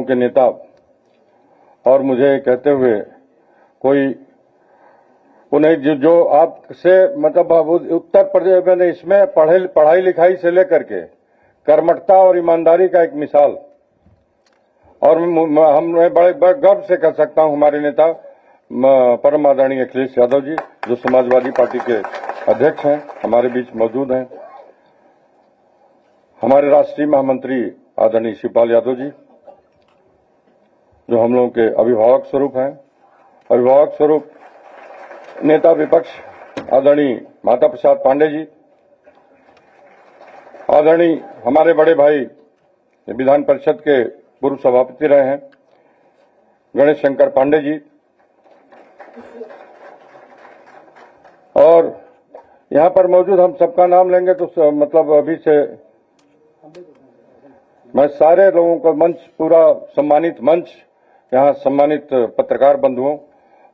के नेता और मुझे कहते हुए कोई उन्हें जो आपसे मतलब उत्तर प्रदेश में इसमें पढ़ाई लिखाई से लेकर के कर्मठता और ईमानदारी का एक मिसाल, और मैं बड़े गर्व से कह सकता हूं हमारे नेता परम आदरणीय अखिलेश यादव जी, जो समाजवादी पार्टी के अध्यक्ष हैं, हमारे बीच मौजूद हैं। हमारे राष्ट्रीय महामंत्री आदरणीय शिवपाल यादव जी, जो हम लोगों के अभिभावक स्वरूप हैं। अभिभावक स्वरूप नेता विपक्ष आदरणीय माता प्रसाद पांडे जी, आदरणीय हमारे बड़े भाई विधान परिषद के पूर्व सभापति रहे हैं गणेश शंकर पांडे जी, और यहां पर मौजूद हम सबका नाम लेंगे तो मतलब अभी से मैं सारे लोगों का मंच, पूरा सम्मानित मंच, यहां सम्मानित पत्रकार बंधुओं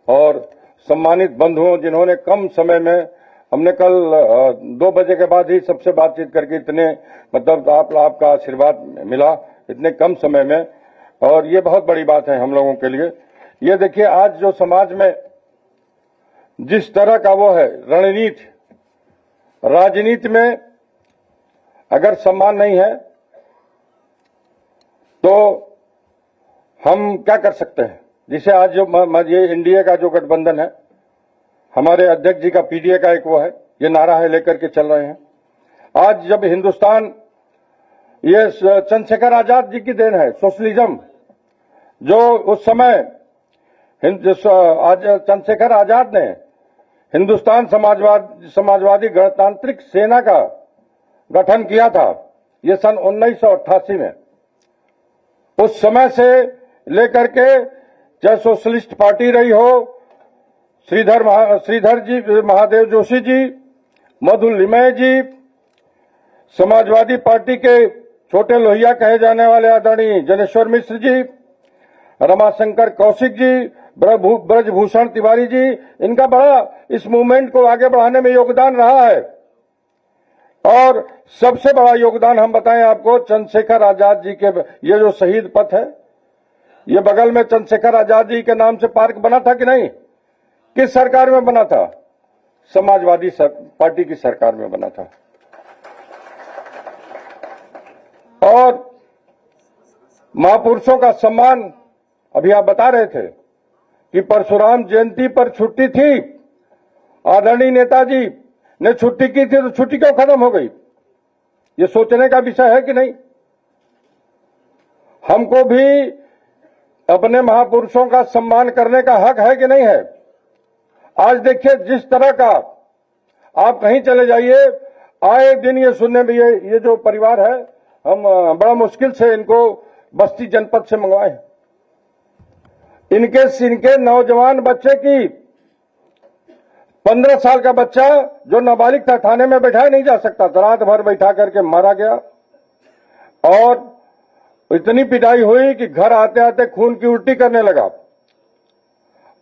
और सम्मानित बंधुओं जिन्होंने कम समय में, हमने कल 2 बजे के बाद ही सबसे बातचीत करके इतने मतलब आपका आशीर्वाद मिला इतने कम समय में, और ये बहुत बड़ी बात है हम लोगों के लिए। ये देखिए, आज जो समाज में जिस तरह का वो है रणनीति, राजनीति में अगर सम्मान नहीं है तो हम क्या कर सकते हैं। जिसे आज जो ये एनडीए का जो गठबंधन है, हमारे अध्यक्ष जी का पीडीए का एक वो है, ये नारा है लेकर के चल रहे हैं। आज जब हिंदुस्तान, ये चंद्रशेखर आजाद जी की देन है, सोशलिज्म, जो उस समय चंद्रशेखर आजाद ने हिंदुस्तान समाजवादी गणतांत्रिक सेना का गठन किया था, ये सन 1988 में। उस समय से लेकर के चाहे सोशलिस्ट पार्टी रही हो, श्रीधर जी, महादेव जोशी जी, मधु लिमय जी, समाजवादी पार्टी के छोटे लोहिया कहे जाने वाले आदरणीय जनेश्वर मिश्र जी, रमाशंकर कौशिक जी, ब्रजभूषण तिवारी जी, इनका बड़ा इस मूवमेंट को आगे बढ़ाने में योगदान रहा है। और सबसे बड़ा योगदान हम बताएं आपको, चंद्रशेखर आजाद जी के ये जो शहीद पथ है, ये बगल में चंद्रशेखर आजाद जी के नाम से पार्क बना था कि नहीं? किस सरकार में बना था? समाजवादी पार्टी की सरकार में बना था। और महापुरुषों का सम्मान, अभी आप बता रहे थे कि परशुराम जयंती पर छुट्टी थी, आदरणीय नेताजी ने छुट्टी की थी, तो छुट्टी क्यों खत्म हो गई? ये सोचने का विषय है कि नहीं? हमको भी अपने महापुरुषों का सम्मान करने का हक है कि नहीं है? आज देखिए, जिस तरह का आप कहीं चले जाइए, आए दिन ये सुनने में, ये जो परिवार है, हम बड़ा मुश्किल से इनको बस्ती जनपद से मंगवाए। इनके नौजवान बच्चे की, 15 साल का बच्चा जो नाबालिग था, थाने में बैठाया नहीं जा सकता था, रात भर बैठा करके मारा गया। और इतनी पिटाई हुई कि घर आते आते खून की उल्टी करने लगा।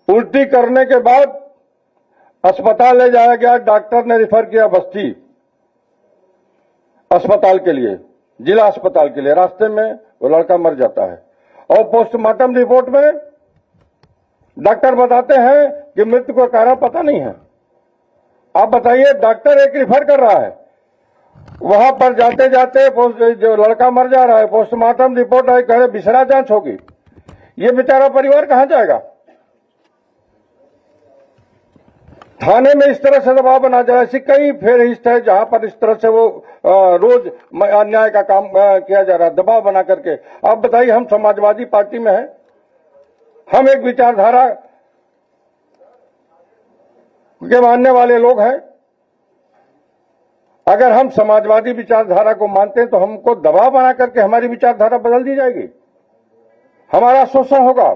उल्टी करने के बाद अस्पताल ले जाया गया, डॉक्टर ने रिफर किया बस्ती अस्पताल के लिए, जिला अस्पताल के लिए। रास्ते में वो लड़का मर जाता है, और पोस्टमार्टम रिपोर्ट में डॉक्टर बताते हैं कि मृत्यु का कारण पता नहीं है। आप बताइए, डॉक्टर एक रिफर कर रहा है, वहां पर जाते जाते जो लड़का मर जा रहा है, पोस्टमार्टम रिपोर्ट है, कह रहे विसरा जांच होगी। ये बेचारा परिवार कहां जाएगा? थाने में इस तरह से दबाव बना जा रहा है। ऐसी कई फेरहिस्त है जहां पर इस तरह से वो रोज अन्याय का काम किया जा रहा है, दबाव बना करके। आप बताइए, हम समाजवादी पार्टी में हैं, हम एक विचारधारा के मानने वाले लोग हैं। अगर हम समाजवादी विचारधारा को मानते हैं तो हमको दबाव बना करके हमारी विचारधारा बदल दी जाएगी, हमारा शोषण होगा।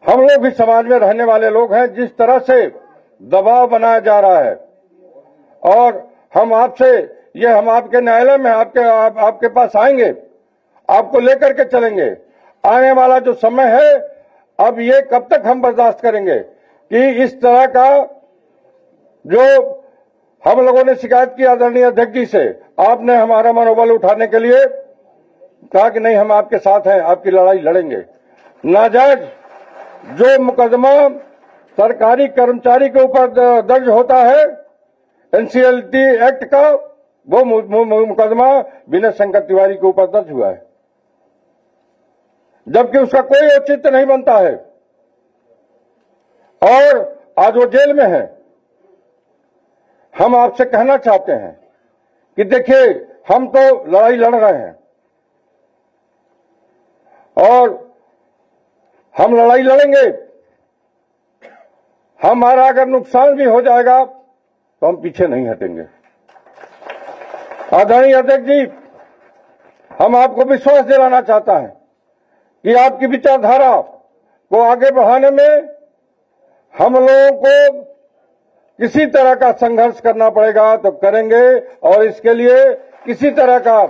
हम लोग भी समाज में रहने वाले लोग हैं। जिस तरह से दबाव बनाया जा रहा है, और हम आपके न्यायालय में आपके पास आएंगे, आपको लेकर के चलेंगे। आने वाला जो समय है, अब ये कब तक हम बर्दाश्त करेंगे कि इस तरह का जो हम लोगों ने शिकायत की आदरणीय अध्यक्ष जी से, आपने हमारा मनोबल उठाने के लिए कहा कि नहीं हम आपके साथ हैं, आपकी लड़ाई लड़ेंगे। नाजायज जो मुकदमा सरकारी कर्मचारी के ऊपर दर्ज होता है एनसीएलटी एक्ट का, वो मुकदमा विनय शंकर तिवारी के ऊपर दर्ज हुआ है, जबकि उसका कोई औचित्य नहीं बनता है और आज वो जेल में है। हम आपसे कहना चाहते हैं कि देखिए, हम तो लड़ाई लड़ रहे हैं और हम लड़ाई लड़ेंगे। हमारा अगर नुकसान भी हो जाएगा तो हम पीछे नहीं हटेंगे। आदरणीय अध्यक्ष जी, हम आपको विश्वास दिलाना चाहता है कि आपकी विचारधारा को आगे बढ़ाने में हम लोगों को किसी तरह का संघर्ष करना पड़ेगा तो करेंगे और इसके लिए किसी तरह का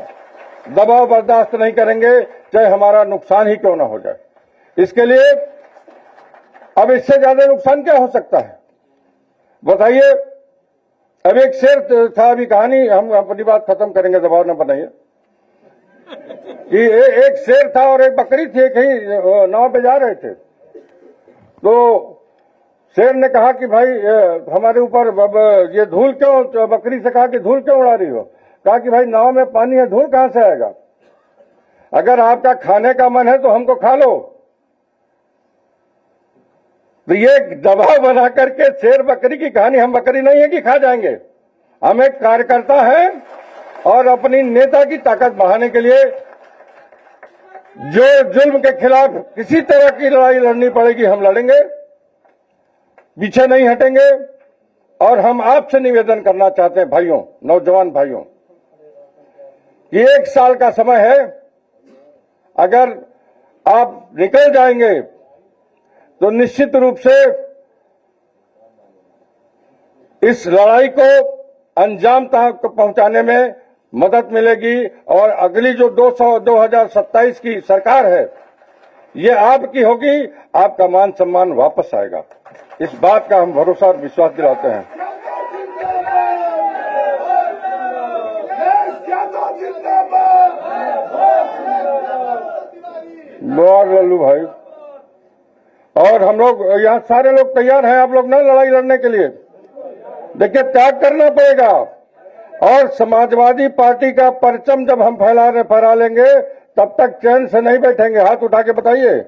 दबाव बर्दाश्त नहीं करेंगे, चाहे हमारा नुकसान ही क्यों ना हो जाए। इसके लिए अब इससे ज्यादा नुकसान क्या हो सकता है बताइए। अब एक शेर था, अभी कहानी हम अपनी बात खत्म करेंगे, दबाव न बनाइए। कि एक शेर था और एक बकरी थी, कहीं नाव पे जा रहे थे तो शेर ने कहा कि भाई हमारे ऊपर ये धूल क्यों, बकरी से कहा कि धूल क्यों उड़ा रही हो। कहा कि भाई नाव में पानी है, धूल कहां से आएगा। अगर आपका खाने का मन है तो हमको खा लो। तो ये दबाव बना करके शेर बकरी की कहानी, हम बकरी नहीं है कि खा जाएंगे। हम एक कार्यकर्ता हैं और अपनी नेता की ताकत बढ़ाने के लिए जो जुल्म के खिलाफ किसी तरह की लड़ाई लड़नी पड़ेगी हम लड़ेंगे, पीछे नहीं हटेंगे। और हम आपसे निवेदन करना चाहते हैं भाइयों, नौजवान भाइयों, ये 1 साल का समय है। अगर आप निकल जाएंगे तो निश्चित रूप से इस लड़ाई को अंजाम तक पहुंचाने में मदद मिलेगी और अगली जो 2027 की सरकार है ये आपकी होगी, आपका मान सम्मान वापस आएगा। इस बात का हम भरोसा और विश्वास दिलाते हैं। बहुत लल्लू भाई, और हम लोग यहाँ सारे लोग तैयार हैं। आप लोग ना लड़ाई लड़ने के लिए, देखिए त्याग करना पड़ेगा और समाजवादी पार्टी का परचम जब हम फहरा लेंगे तब तक चैन से नहीं बैठेंगे। हाथ उठा के बताइए।